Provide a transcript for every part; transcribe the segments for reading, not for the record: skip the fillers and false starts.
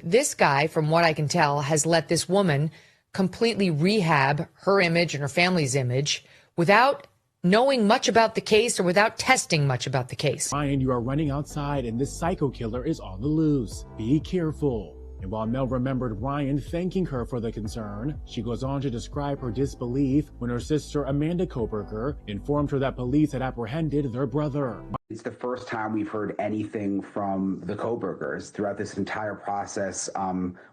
This guy, from what I can tell, has let this woman completely rehab her image and her family's image without knowing much about the case or without testing much about the case. Bryan, you are running outside and this psycho killer is on the loose. Be careful. And while Mel remembered Bryan thanking her for the concern, she goes on to describe her disbelief when her sister Amanda Kohberger informed her that police had apprehended their brother. It's the first time we've heard anything from the Kohbergers throughout this entire process.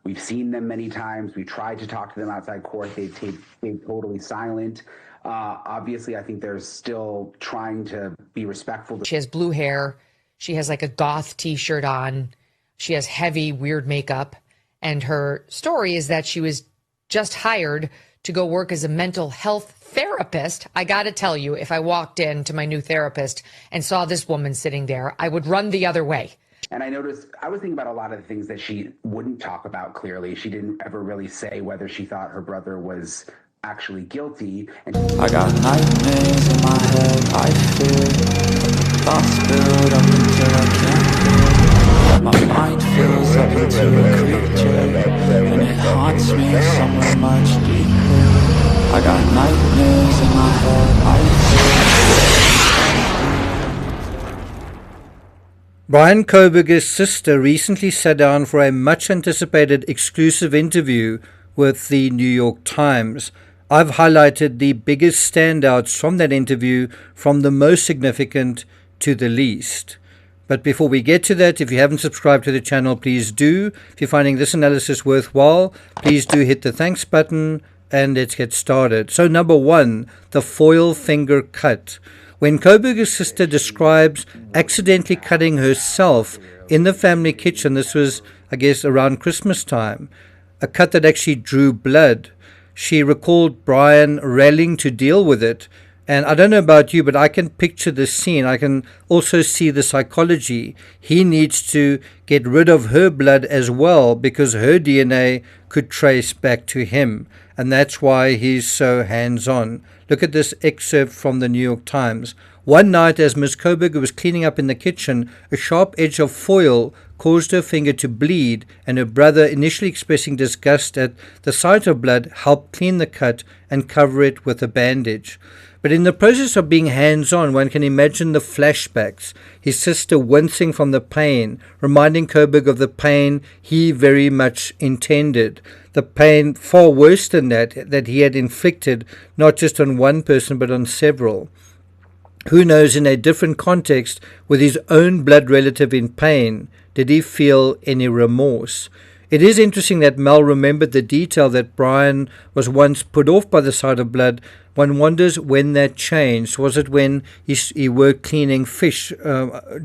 We've seen them many times. We tried to talk to them outside court. They've stayed totally silent. Obviously, I think they're still trying to be respectful. She has blue hair. She has like a goth t-shirt on. She has heavy, weird makeup. And her story is that she was just hired to go work as a mental health therapist. I got to tell you, if I walked into my new therapist and saw this woman sitting there, I would run the other way. And I noticed, I was thinking about a lot of the things that she wouldn't talk about clearly. She didn't ever really say whether she thought her brother was actually guilty. I got nightmares in my head, I fear thoughts build up until I can't feel. My mind fills up into a creature, and it haunts me somewhere much deeper. I got nightmares in my head, I fear. Bryan Kohberger's sister recently sat down for a much-anticipated exclusive interview with the New York Times. I've highlighted the biggest standouts from that interview, from the most significant to the least. But before we get to that, if you haven't subscribed to the channel, please do. If you're finding this analysis worthwhile, please do hit the thanks button, and let's get started. So number one, the foil finger cut. When Kohberger's sister describes accidentally cutting herself in the family kitchen, this was, I guess, around Christmas time, a cut that actually drew blood. She recalled Bryan rallying to deal with it. And I don't know about you, but I can picture this scene. I can also see the psychology. He needs to get rid of her blood as well because her DNA could trace back to him. And that's why he's so hands-on. Look at this excerpt from the New York Times. One night, as Ms. Kohberger was cleaning up in the kitchen, a sharp edge of foil caused her finger to bleed, and her brother, initially expressing disgust at the sight of blood, helped clean the cut and cover it with a bandage. But in the process of being hands-on, one can imagine the flashbacks. His sister wincing from the pain, reminding Kohberger of the pain he very much intended. The pain far worse than that he had inflicted, not just on one person, but on several. Who knows, in a different context, with his own blood relative in pain, did he feel any remorse? It is interesting that Mel remembered the detail that Bryan was once put off by the sight of blood. One wonders when that changed. Was it when he worked cleaning fish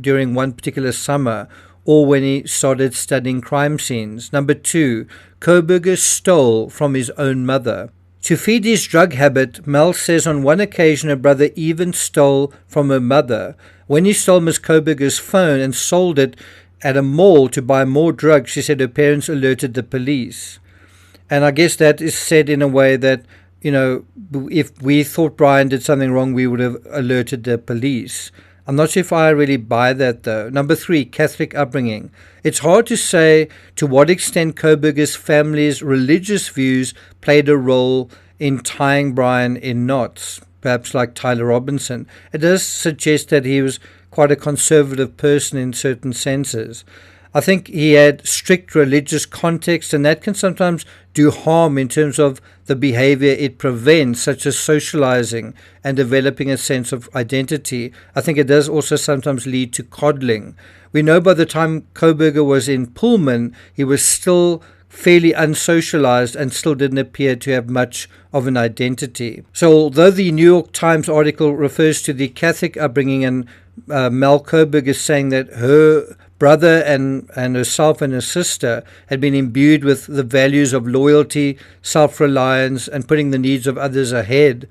during one particular summer, or when he started studying crime scenes? Number two, Kohberger stole from his own mother. To feed his drug habit, Mel says on one occasion her brother even stole from her mother. When he stole Ms. Kohberger's phone and sold it at a mall to buy more drugs, she said her parents alerted the police. And I guess that is said in a way that, you know, if we thought Bryan did something wrong, we would have alerted the police. I'm not sure if I really buy that, though. Number three, Catholic upbringing. It's hard to say to what extent Kohberger's family's religious views played a role in tying Bryan in knots, perhaps like Tyler Robinson. It does suggest that he was quite a conservative person in certain senses. I think he had strict religious context, and that can sometimes do harm in terms of the behavior it prevents, such as socializing and developing a sense of identity. I think it does also sometimes lead to coddling. We know by the time Kohberger was in Pullman, he was still fairly unsocialized and still didn't appear to have much of an identity. So although the New York Times article refers to the Catholic upbringing, and Mel Kohberger is saying that her brother and herself and her sister had been imbued with the values of loyalty, self-reliance, and putting the needs of others ahead,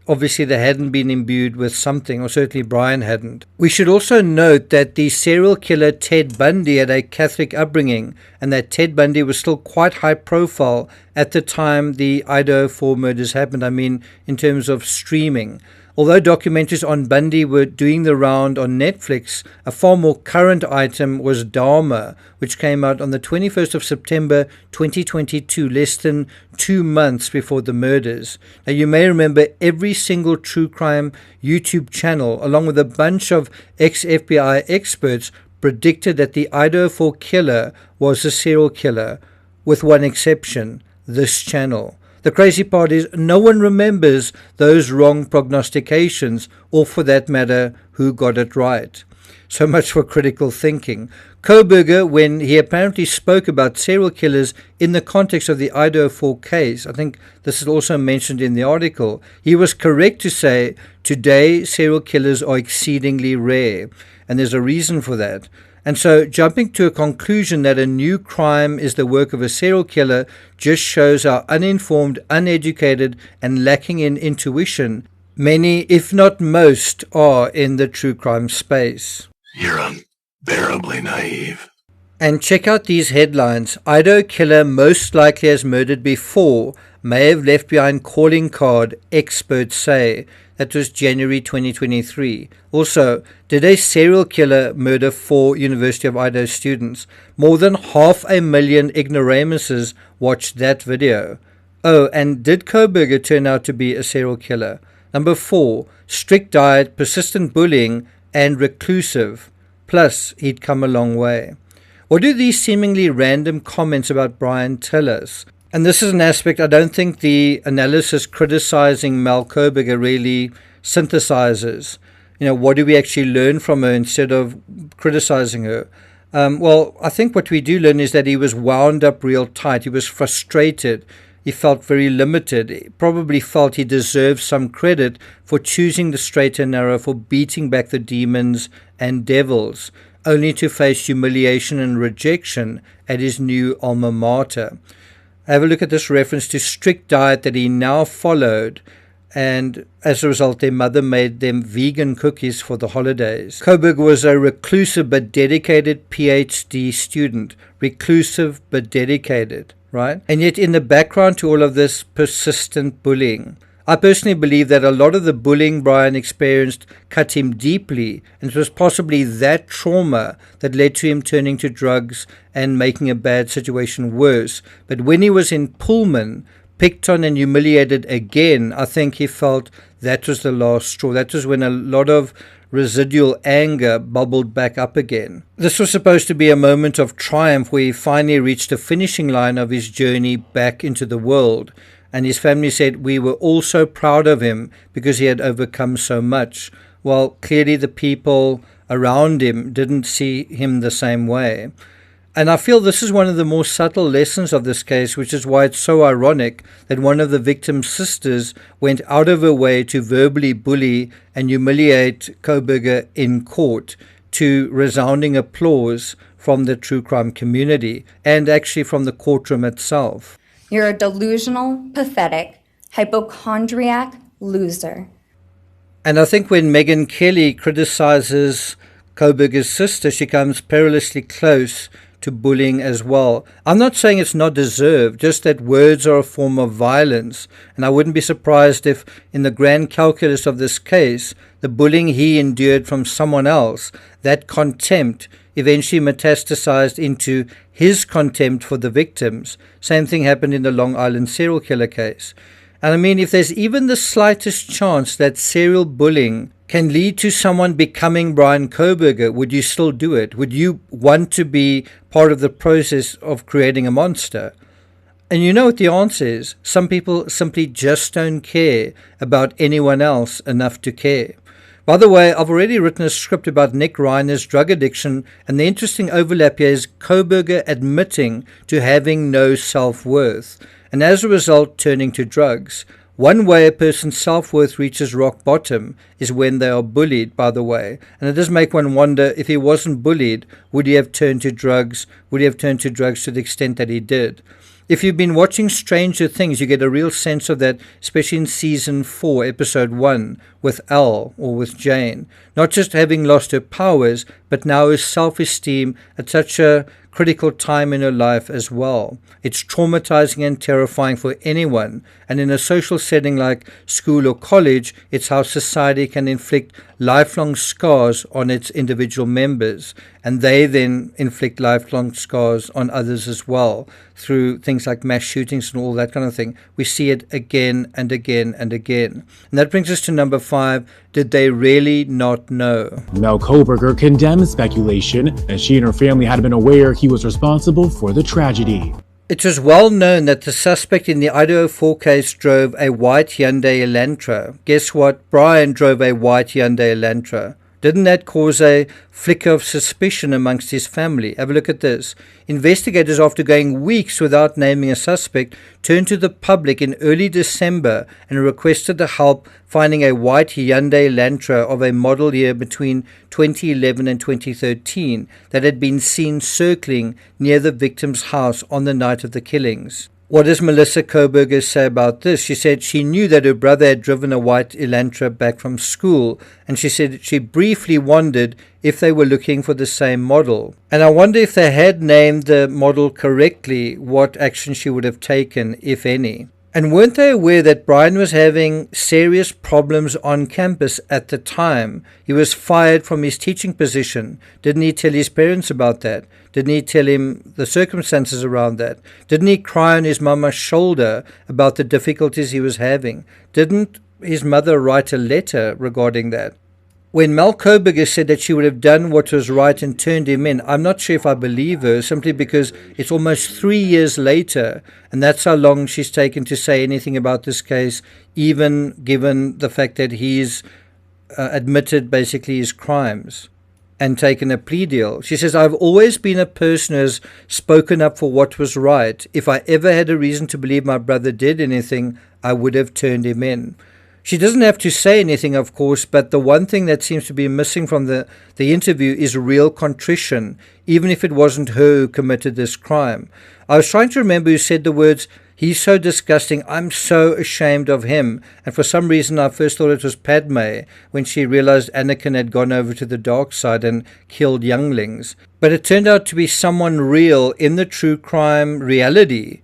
obviously they hadn't been imbued with something, or certainly Bryan hadn't. We should also note that the serial killer Ted Bundy had a Catholic upbringing, and that Ted Bundy was still quite high profile at the time the Idaho 4 murders happened. I mean, in terms of streaming. Although documentaries on Bundy were doing the round on Netflix, a far more current item was Dharma, which came out on the 21st of September 2022, less than 2 months before the murders. Now, you may remember every single true crime YouTube channel, along with a bunch of ex-FBI experts, predicted that the Idaho 4 killer was a serial killer, with one exception, this channel. The crazy part is no one remembers those wrong prognostications, or for that matter, who got it right. So much for critical thinking. Kohberger, when he apparently spoke about serial killers in the context of the Idaho 4 case, I think this is also mentioned in the article, he was correct to say, today serial killers are exceedingly rare, and there's a reason for that. And so jumping to a conclusion that a new crime is the work of a serial killer just shows how uninformed, uneducated, and lacking in intuition many, if not most, are in the true crime space. You're unbearably naive. And check out these headlines. Idaho killer most likely has murdered before, may have left behind calling card, experts say. That was January 2023. Also, did a serial killer murder 4 University of Idaho students? More than 500,000 ignoramuses watched that video. Oh, and did Kohberger turn out to be a serial killer? Number 4, strict diet, persistent bullying, and reclusive. Plus, he'd come a long way. What do these seemingly random comments about Bryan tell us? And this is an aspect I don't think the analysis criticizing Mel Kohberger really synthesizes. What do we actually learn from her instead of criticizing her? Well, I think what we do learn is that he was wound up real tight. He was frustrated. He felt very limited. He probably felt he deserved some credit for choosing the straight and narrow, for beating back the demons and devils, only to face humiliation and rejection at his new alma mater. Have a look at this reference to strict diet that he now followed, and as a result their mother made them vegan cookies for the holidays. Kohberger was a reclusive but dedicated PhD student. Reclusive but dedicated, right? And yet in the background to all of this, persistent bullying. I personally believe that a lot of the bullying Bryan experienced cut him deeply, and it was possibly that trauma that led to him turning to drugs and making a bad situation worse. But when he was in Pullman, picked on and humiliated again, I think he felt that was the last straw. That was when a lot of residual anger bubbled back up again. This was supposed to be a moment of triumph where he finally reached the finishing line of his journey back into the world. And his family said, we were all so proud of him because he had overcome so much. Well, clearly the people around him didn't see him the same way. And I feel this is one of the more subtle lessons of this case, which is why it's so ironic that one of the victim's sisters went out of her way to verbally bully and humiliate Kohberger in court, to resounding applause from the true crime community and actually from the courtroom itself. You're a delusional, pathetic, hypochondriac loser. And I think when Megyn Kelly criticizes Kohberger's sister, she comes perilously close to bullying as well. I'm not saying it's not deserved, just that words are a form of violence. And I wouldn't be surprised if, in the grand calculus of this case, the bullying he endured from someone else, that contempt, eventually metastasized into his contempt for the victims. Same thing happened in the Long Island serial killer case. And I mean, if there's even the slightest chance that serial bullying can lead to someone becoming Bryan Kohberger, would you still do it? Would you want to be part of the process of creating a monster? And you know what the answer is. Some people simply just don't care about anyone else enough to care. By the way, I've already written a script about Nick Reiner's drug addiction, and the interesting overlap here is Kohberger admitting to having no self-worth, and as a result turning to drugs. One way a person's self-worth reaches rock bottom is when they are bullied, by the way. And it does make one wonder, if he wasn't bullied, would he have turned to drugs? Would he have turned to drugs to the extent that he did? If you've been watching Stranger Things, you get a real sense of that, especially in season 4, episode 1, with Elle or with Jane. Not just having lost her powers, but now her self-esteem at such a critical time in her life as well. It's traumatizing and terrifying for anyone, and in a social setting like school or college, it's how society can inflict lifelong scars on its individual members, and they then inflict lifelong scars on others as well through things like mass shootings and all that kind of thing. We see it again and again and again. And that brings us to number 5. Did they really not know? Mel Kohberger condemns speculation, as she and her family had been aware he was responsible for the tragedy. It was well known that the suspect in the Idaho 4 case drove a white Hyundai Elantra. Guess what? Bryan drove a white Hyundai Elantra. Didn't that cause a flicker of suspicion amongst his family? Have a look at this. Investigators, after going weeks without naming a suspect, turned to the public in early December and requested the help finding a white Hyundai Elantra of a model year between 2011 and 2013 that had been seen circling near the victim's house on the night of the killings. What does Melissa Kohberger say about this? She said she knew that her brother had driven a white Elantra back from school, and she said she briefly wondered if they were looking for the same model. And I wonder if they had named the model correctly, what action she would have taken, if any. And weren't they aware that Bryan was having serious problems on campus at the time? He was fired from his teaching position. Didn't he tell his parents about that? Didn't he tell him the circumstances around that? Didn't he cry on his mama's shoulder about the difficulties he was having? Didn't his mother write a letter regarding that? When Mel Kohberger said that she would have done what was right and turned him in, I'm not sure if I believe her, simply because it's almost 3 years later, and that's how long she's taken to say anything about this case, even given the fact that he's admitted basically his crimes and taken a plea deal. She says, I've always been a person who has spoken up for what was right. If I ever had a reason to believe my brother did anything, I would have turned him in. She doesn't have to say anything, of course, but the one thing that seems to be missing from the interview is real contrition, even if it wasn't her who committed this crime. I was trying to remember who said the words, he's so disgusting, I'm so ashamed of him. And for some reason, I first thought it was Padme, when she realized Anakin had gone over to the dark side and killed younglings. But it turned out to be someone real in the true crime reality,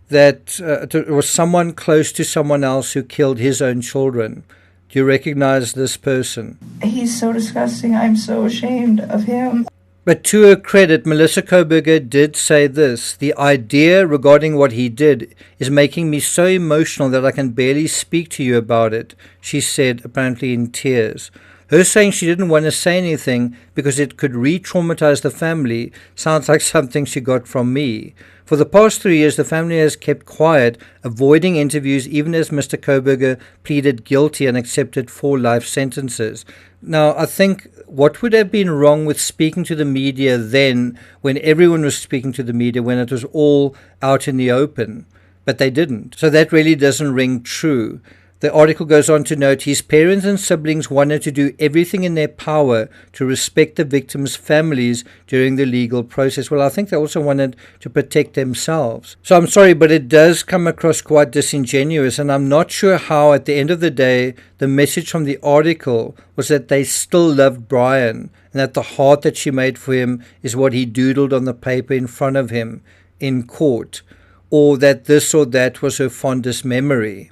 that it was someone close to someone else who killed his own children. Do you recognize this person? He's so disgusting. I'm so ashamed of him. But to her credit, Melissa Kohberger did say this: the idea regarding what he did is making me so emotional that I can barely speak to you about it, she said, apparently in tears. Her saying she didn't want to say anything because it could re-traumatize the family sounds like something she got from me. For the past 3 years, the family has kept quiet, avoiding interviews even as Mr. Kohberger pleaded guilty and accepted 4 life sentences. Now, I think what would have been wrong with speaking to the media then, when everyone was speaking to the media, when it was all out in the open? But they didn't. So that really doesn't ring true. The article goes on to note his parents and siblings wanted to do everything in their power to respect the victims' families during the legal process. Well, I think they also wanted to protect themselves. So I'm sorry, but it does come across quite disingenuous, and I'm not sure how, at the end of the day, the message from the article was that they still loved Bryan, and that the heart that she made for him is what he doodled on the paper in front of him in court, or that this or that was her fondest memory.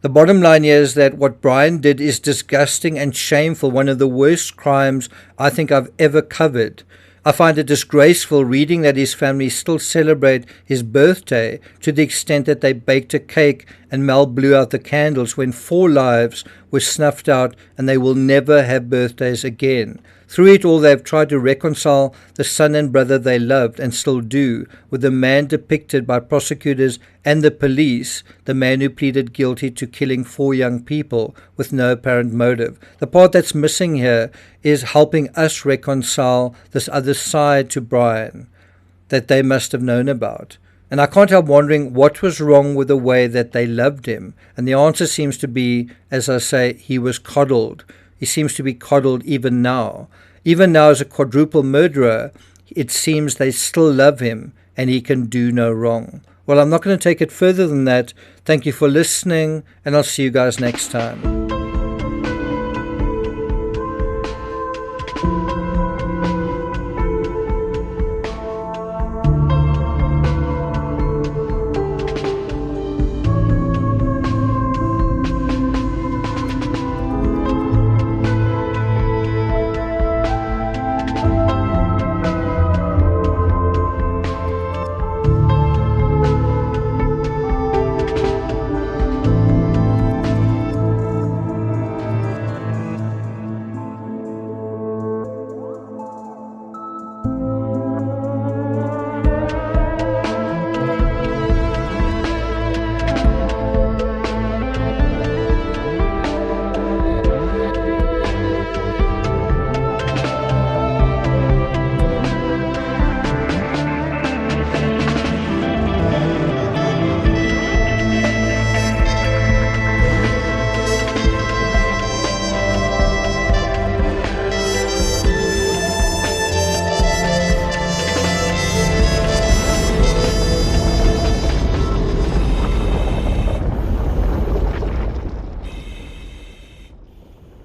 The bottom line here is that what Bryan did is disgusting and shameful, one of the worst crimes I think I've ever covered. I find it disgraceful reading that his family still celebrate his birthday to the extent that they baked a cake and Mel blew out the candles when 4 lives were snuffed out and they will never have birthdays again. Through it all, they've tried to reconcile the son and brother they loved, and still do, with the man depicted by prosecutors and the police, the man who pleaded guilty to killing 4 young people with no apparent motive. The part that's missing here is helping us reconcile this other side to Bryan that they must have known about. And I can't help wondering what was wrong with the way that they loved him. And the answer seems to be, as I say, he was coddled. He seems to be coddled even now. Even now, as a quadruple murderer, it seems they still love him and he can do no wrong. Well, I'm not going to take it further than that. Thank you for listening, and I'll see you guys next time.